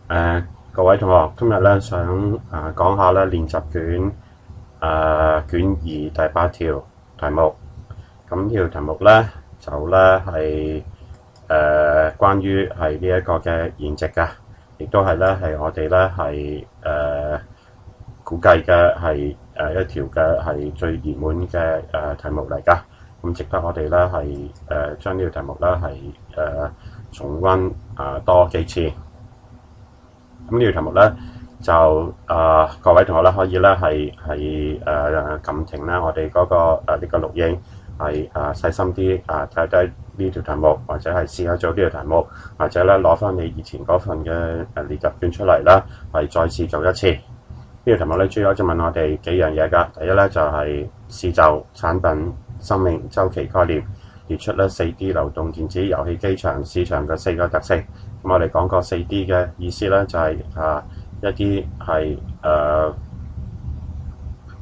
誒，各位同學，今日咧想講下咧練習卷卷二第8條題目。咁呢條題目咧就咧係關於係呢一個嘅現值㗎，亦都係咧係我哋咧係估計嘅係一條嘅係最熱門嘅題目嚟㗎。咁值得我哋咧係將呢條題目咧係重溫多幾次。咁呢條題目咧就各位同學咧可以咧係撳停啦，我哋嗰個呢個錄影係細心啲睇睇呢條題目，或者係試下做呢條題目，或者咧攞翻你以前嗰份嘅練習卷出嚟啦，係再次做一次。呢條題目咧主要就問我哋幾樣嘢㗎。第一咧就係試就產品生命週期概念，列出咧 4D 流動電子遊戲機場市場嘅4個特性。咁我哋講過 4D 嘅意思咧，就係一啲係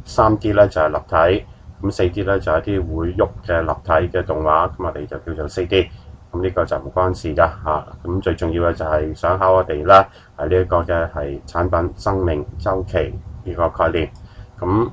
3D 咧就係立體，咁 4D 咧就係一啲會喐嘅立體嘅動畫，咁我哋就叫做 4D。咁呢個就唔關事㗎嚇。咁最重要嘅就係想考我哋啦，係呢一個嘅係產品生命週期呢個概念。咁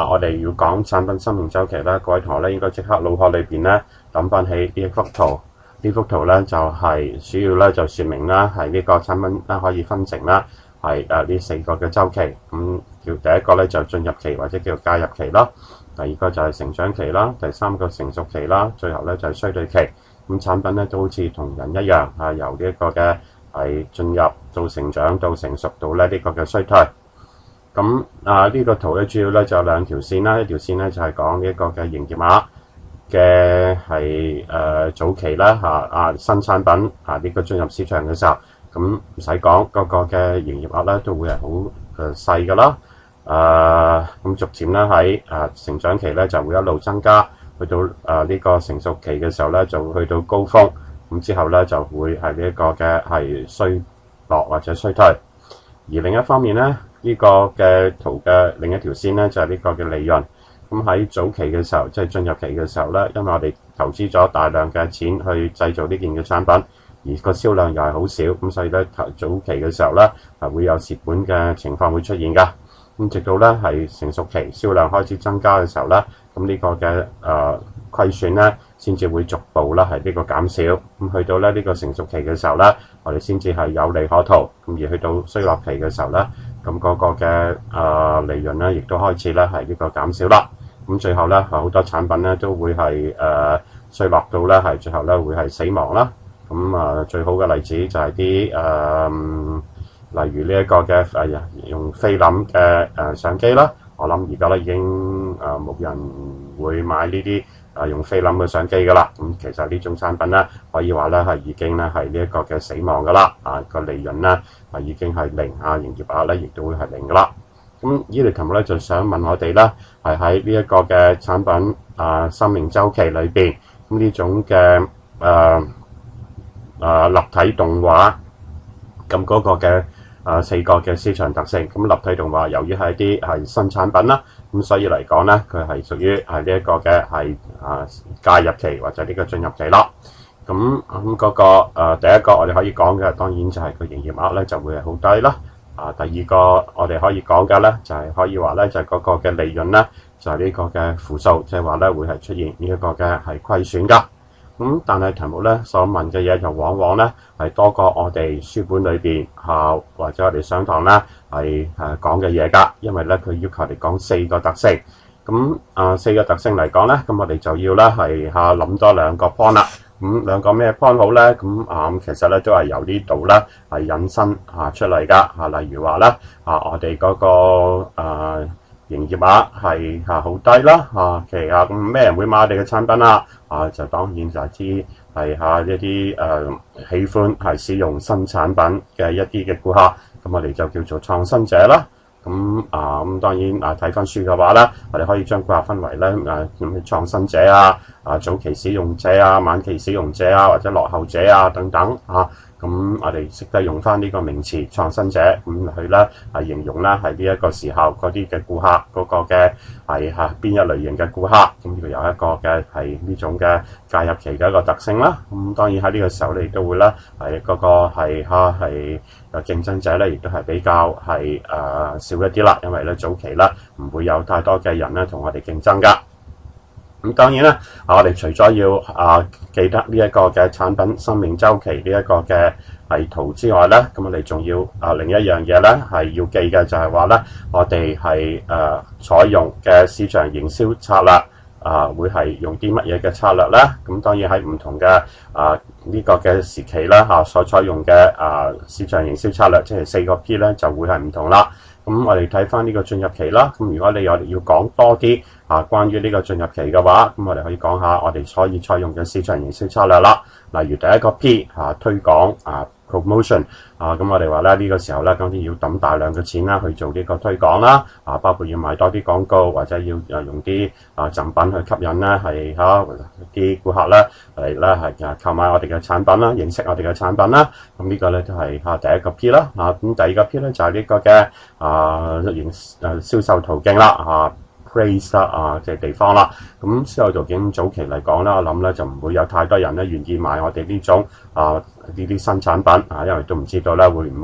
我哋要講產品生命週期啦，各位同學咧應該即刻腦殼裏邊咧諗翻起呢一幅圖。呢幅圖咧就係主要咧就説明啦，係呢個產品咧可以分成啦，係呢4個嘅週期。咁叫第一個咧就進入期或者叫介入期啦，第二個就係成長期啦，第三個成熟期啦，最後咧就係衰退期。咁產品咧都好似同人一樣，由呢一個嘅係進入到成長到成熟到咧呢個嘅衰退。咁呢個圖咧主要咧就有2條線啦，一條線咧就係講呢一個嘅營業額嘅係早期啦新產品呢個進入市場嘅時候，咁唔使講嗰個嘅營業額咧都會係好細㗎啦。咁逐漸咧喺成長期咧就會一路增加，去到呢個成熟期嘅時候咧就會去到高峰，咁之後咧就會係呢一個嘅係衰落或者衰退。而另一方面咧，呢個嘅圖嘅另一條線咧就係呢個嘅利潤。咁喺早期嘅時候，即係進入期嘅時候咧，因為我哋投資咗大量嘅錢去製造呢件嘅產品，而個銷量又係好少，咁所以咧早期嘅時候咧係會有蝕本嘅情況會出現㗎。咁直到咧係成熟期銷量開始增加嘅時候咧，咁呢個嘅虧損咧先至會逐步啦係呢個減少。咁去到咧呢個成熟期嘅時候咧，我哋先至係有利可圖。咁而去到衰落期嘅時候咧，咁嗰個嘅利潤咧亦都開始咧係呢個減少啦。咁最後咧好多產品咧都會係衰落到咧係最後咧會係死亡啦。咁最好嘅例子就係啲例如呢一個嘅用菲林嘅相機啦。我諗而家咧已經冇人會買呢啲用菲林嘅相機㗎啦。咁其實呢種產品咧可以話咧係已經咧係呢一個嘅死亡㗎啦。個利潤咧已經係零，營業額咧亦都會係零㗎啦。咁呢條題目咧就想問我哋啦，係喺呢一個嘅產品生命週期裏邊，咁呢種嘅立體動畫，咁嗰個嘅4個嘅市場特性。咁立體動畫由於係一啲係新產品啦，咁所以嚟講咧，佢係屬於係呢一個嘅係介入期或者呢個進入期啦。咁嗰個第一個我哋可以講嘅，當然就係個營業額咧就會係好低啦。第二個我哋可以講嘅咧，就係可以話咧，就係嗰個嘅利潤咧，就係呢個嘅負數，即係話咧會係出現呢一個嘅係虧損㗎。咁但係題目咧所問嘅嘢就往往咧係多過我哋書本裏邊或者我哋上堂咧係講嘅嘢㗎，因為咧佢要求你講4個特性。咁4個特性嚟講咧，咁我哋就要咧係諗多2個 point 啦。咁2個咩 point 好咧？咁其實咧都係由呢度咧係引申出嚟㗎。例如話咧我哋嗰個營業額係好低啦。咁咩人會買我哋嘅產品啊？就當然就係知係一啲喜歡係使用新產品嘅一啲嘅顧客，咁我哋就叫做創新者啦。咁當然睇翻書嘅話咧，我哋可以將顧客分為咧創新者早期使用者晚期使用者或者落後者等等咁咁我哋識得用翻呢個名詞創新者咁去咧係形容啦，係呢一個時候嗰啲嘅顧客嗰個嘅係邊一類型嘅顧客，咁呢個有一個嘅係呢種嘅介入期嘅一個特性啦。咁當然喺呢個時候你都會咧係嗰個係競爭者咧，亦都係比較係少一啲啦，因為咧早期咧唔會有太多嘅人咧同我哋競爭噶。咁當然啦，我哋除咗要記得呢一個嘅產品生命週期呢一個嘅係圖之外咧，咁我哋仲要另一樣嘢咧係要記嘅就係話咧，我哋係採用嘅市場營銷策略會係用啲乜嘢嘅策略咧？咁當然喺唔同嘅呢個嘅時期啦所採用嘅市場營銷策略，即係4個 P 咧就會係唔同啦。咁我哋睇翻呢個進入期啦。咁如果你要講多啲關於呢個進入期嘅話，咁我哋可以講下我哋可以採用嘅市場營銷策略啦。例如第一個 P 推廣promotion 咁我哋話咧呢個時候咧，當然要抌大量嘅錢啦去做呢個推廣啦。包括要買多啲廣告，或者要用啲贈品去吸引咧係啲顧客咧嚟咧係購買我哋嘅產品啦，認識我哋嘅產品啦。咁呢個咧都係第一個 P 啦。咁第二個 P 咧就係呢個嘅銷售途徑啦。place 嘅地方啦，咁銷售途徑早期嚟講啦，我諗咧就唔會有太多人咧願意買我哋呢種呢啲新產品因為都唔知道咧會唔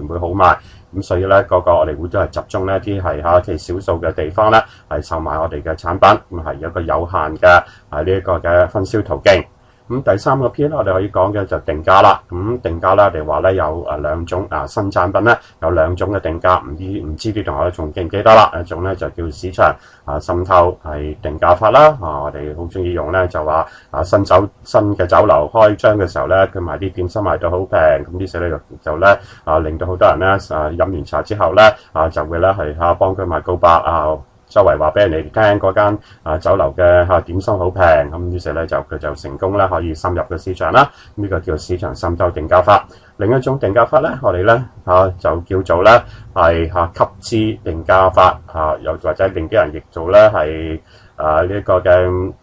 會好賣，咁所以咧個我哋會都係集中呢啲係其少數嘅地方咧係售賣我哋嘅產品，咁係一個有限嘅呢一個嘅分銷途徑。咁第三個 P 咧，我哋可以講嘅就定價啦。咁定價咧，我哋話咧有兩種新產品咧有兩種嘅定價，唔知啲同學仲記唔記得啦？一種咧就叫市場滲透係定價法啦。我哋好中意用咧就話新嘅酒樓開張嘅時候咧，佢賣啲點心賣到好平，咁啲時咧就咧令到好多人咧飲完茶之後咧就會咧係幫佢賣告白周圍話俾人哋聽嗰間酒樓嘅點心好平，咁於是咧佢就成功咧可以深入嘅市場啦。呢個叫市場滲透定價法。另一種定價法咧，我哋咧就叫做咧係吸資定價法又或者令啲人譯做咧係呢一個嘅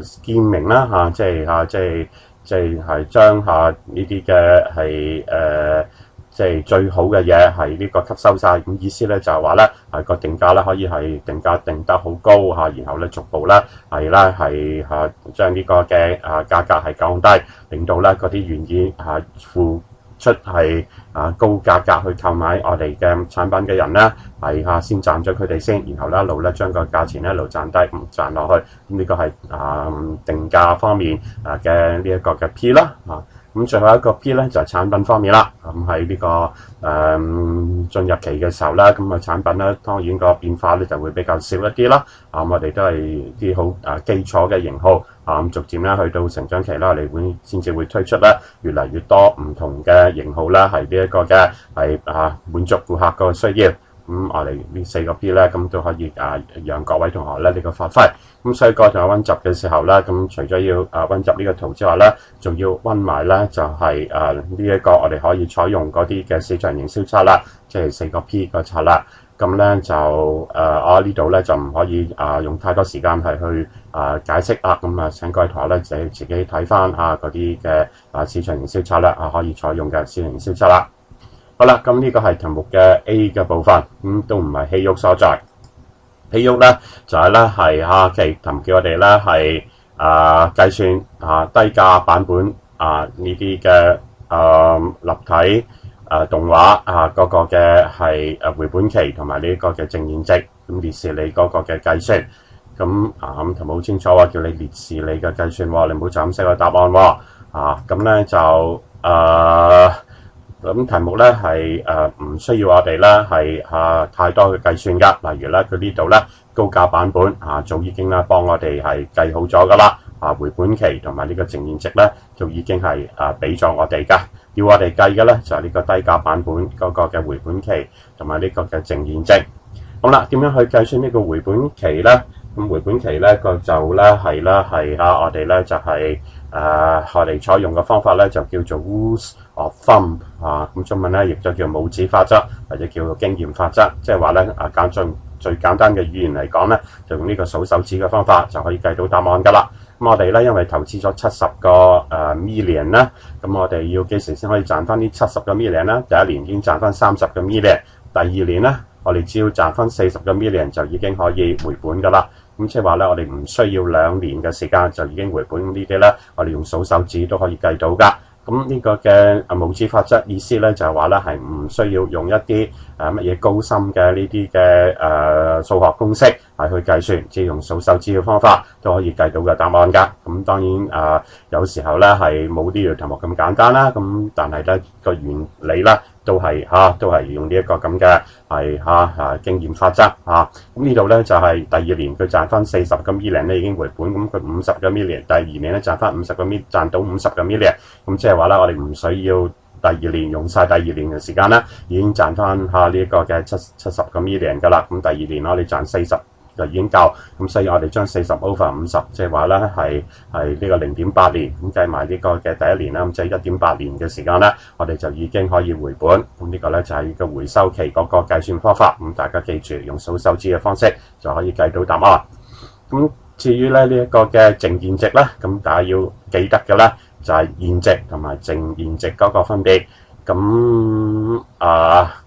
skimming啦即係將呢啲嘅係即係最好嘅嘢係呢個吸收晒，咁意思咧就係話咧個定價咧可以係定價定得好高然後咧逐步咧係將呢個嘅價格係降低，令到咧嗰啲願意付出係高價格去購買我哋嘅產品嘅人咧係先賺咗佢哋先，然後咧一路咧將個價錢一路賺低賺落去。咁呢個係定價方面嘅呢一個嘅 P 啦咁最後一個 P 咧就係產品方面啦。咁喺呢個進入期嘅時候咧，咁產品咧當然個變化咧就會比較少一啲啦。我哋都係啲好基礎嘅型號咁逐漸咧去到成長期啦，我哋先至會推出咧越嚟越多唔同嘅型號啦，係呢一個嘅係滿足顧客個需要。咁我哋呢4個 P 咧，咁都可以讓各位同學咧呢個發揮。咁所以各位同學溫習嘅時候咧，咁除咗要溫習呢個圖之外咧，仲要溫埋咧就係呢一個我哋可以採用嗰啲嘅市場營銷策略，即係4個 P 個策略。咁咧就我呢度咧就唔可以用太多時間係去解釋咁請各位同學咧自己睇翻嗰啲嘅市場營銷策略可以採用嘅市場營銷策略。好啦，咁呢個係題目嘅 A 嘅部分，都唔係戲肉所在。戲肉咧就係咧係題目叫我哋咧係計算低價版本呢啲嘅立體動畫嗰個嘅係回本期同埋呢個嘅淨現值，咁列示你嗰個嘅計算。咁題目好清楚喎，叫你列示你嘅計算喎，你唔好就咁寫個答案喎。咁咧就咁題目咧係唔需要我哋咧係太多嘅計算噶。例如咧佢呢度咧高價版本早已經咧幫我哋係計好咗噶啦。回本期同埋呢個淨現值咧就已經係俾咗我哋噶。要我哋計嘅咧就係呢個低價版本嗰個嘅回本期同埋呢個嘅淨現值。好啦，點樣去計算呢個回本期咧？咁回本期咧個就咧係我哋咧就係我哋採用嘅方法咧就叫做 rules of thumb 咁中文咧亦都叫拇指法則或者叫做經驗法則，即係話咧最簡單嘅語言嚟講咧，就用呢個數手指嘅方法就可以計到答案噶啦。咁咁我哋咧因為投資咗70個million 啦，咁我哋要幾時先可以賺翻呢70個 million 啦？第一年已經賺翻30個 million， 第二年咧我哋只要賺翻40個 million 就已經可以回本噶啦。咁即係話咧，我哋唔需要2年嘅時間就已經回本。呢啲咧，我哋用數手指都可以計到噶。咁呢個嘅無紙法則意思咧，就係話咧係唔需要用一啲乜嘢高深嘅呢啲嘅數學公式係去計算，只係用數手指嘅方法都可以計到嘅答案㗎。咁當然有時候咧係冇呢條題目咁簡單啦。咁但係咧個原理啦都係用呢一個咁嘅係經驗法則嚇。咁呢度咧就係第二年佢賺翻40個 million 咧已經回本，咁佢50個 million， 第二年咧賺翻50個 million， 賺到50個 million， 咁即係話咧我哋唔需要第二年用晒第二年嘅時間啦，已經賺翻呢一個嘅70個 million 噶啦。咁第二年我哋賺40就已經夠，咁所以我哋將40 over 50，即係話咧係呢個0.8年，咁計埋呢個嘅第一年啦，咁即係1.8年嘅時間咧，我哋就已經可以回本。咁呢個咧就係個回收期嗰個計算方法。咁大家記住用數手指嘅方式就可以計到答案。咁至於咧呢一個嘅淨現值咧，咁大家要記得嘅咧就係現值同埋淨現值嗰個分別。咁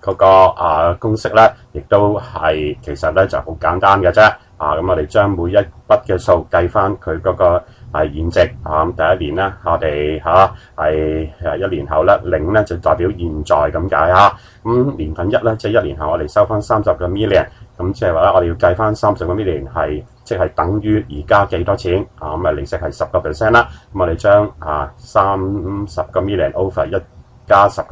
嗰個公式咧，亦都係其實咧就好簡單嘅啫。咁我哋將每一筆嘅數計翻佢嗰個現值。第一年咧，我哋係1年後咧，0咧就代表現在咁解嚇。咁年份1咧，即係1年後我哋收翻30個 million， 咁即係話咧，我哋要計翻30個 million 係即係等於而家幾多錢？咁利息係10% 啦。咁我哋將30個 million over 1加10%，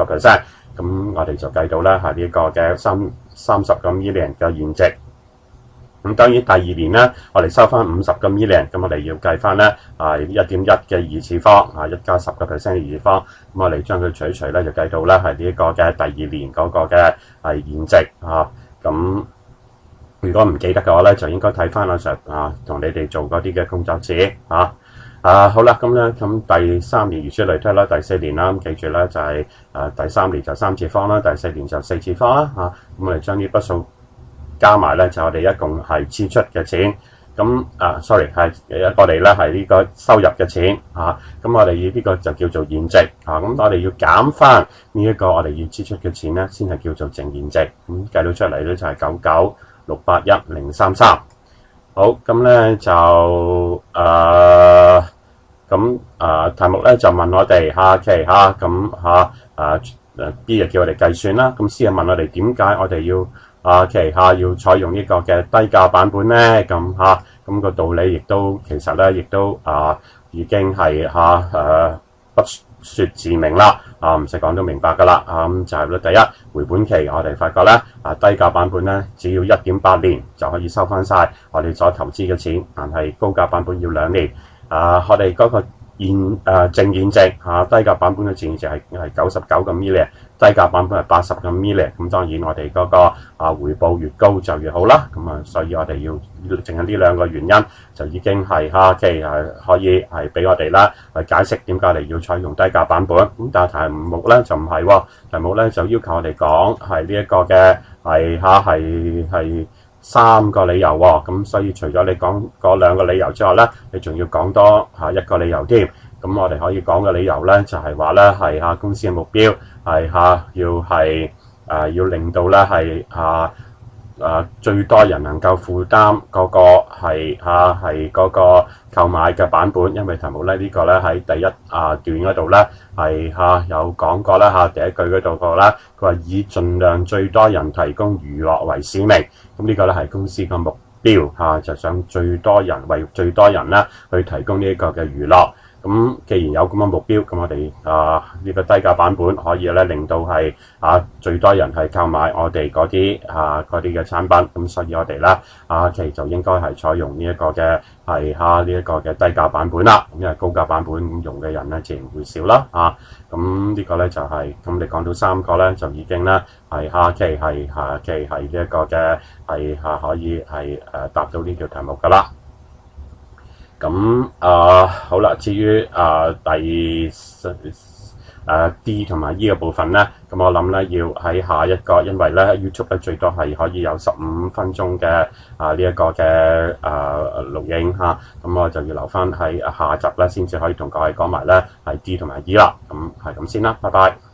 咁我哋就計到咧係呢個嘅30個 million 嘅現值。咁當然第二年咧，我哋收翻50個 million， 咁我哋要計翻咧1.1嘅二次方1加10%嘅二次方，咁我哋將佢除一除咧就計到咧係呢個嘅第二年嗰個嘅現值咁如果唔記得嘅話咧，就應該睇翻阿 Sir 同你哋做嗰啲嘅工作紙好啦，咁第3年如此類推啦，第4年啦，咁記住咧就係第3年就3次方啦，第4年就4次方啦咁我哋將呢筆數加埋咧，就我哋一共係支出嘅錢。咁sorry 係我哋咧係呢個收入嘅錢咁我哋呢個就叫做現值咁我哋要減翻呢一個我哋要支出嘅錢咧，先係叫做淨現值。咁計到出嚟咧就係99681,033。好，咁咧就題目咧就問我哋下期B 就叫我哋計算啦，咁 C 就問我哋點解我哋要要採用呢個嘅低價版本咧？咁個道理亦都其實咧亦都已經係不說自明啦，唔使講都明白噶啦。咁就係咧第一回本期，我哋發覺咧低價版本咧只要1.8年就可以收翻晒我哋所投資嘅錢，但係高價版本要2年。我哋嗰個淨現值低價版本嘅淨現值係99個 million， 低價版本係80個 million。咁當然我哋嗰個回報越高就越好啦。咁所以我哋要淨係呢兩個原因就已經係可以係俾我哋啦去解釋點解我哋要採用低價版本。咁但係題目咧就唔係喎，題目咧就要求我哋講係呢一個嘅係3個理由喎。咁所以除咗你講嗰2個理由之外咧，你仲要講多1個理由添。咁我哋可以講嘅理由咧就係話咧係公司嘅目標係要令到咧係最多人能夠負擔嗰個係嗰個購買嘅版本。因為題目咧呢個咧喺第一段嗰度咧係有講過啦第一句嗰度佢話以盡量最多人提供娛樂為使命。咁呢個咧係公司嘅目標就想最多人為最多人咧去提供呢一個嘅娛樂。咁既然有咁嘅目標，咁我哋呢個低價版本可以咧令到係最多人係購買我哋嗰啲嘅產品。咁所以我哋咧其實就應該係採用呢一個嘅呢一個嘅低價版本啦。咁因為高價版本用嘅人咧自然會少啦咁呢個咧就係咁你講到3個咧就已經咧係呢一個嘅可以係答到呢條題目噶啦。咁好啦，至於第 D 同埋 E 嘅部分咧，咁我諗咧要喺下一個，因為咧 YouTube 咧最多係可以有15分鐘嘅呢一個嘅錄影嚇，咁我就要留翻喺下集咧先至可以同各位講埋咧係 D 同埋 E 啦，咁係咁先啦，拜拜。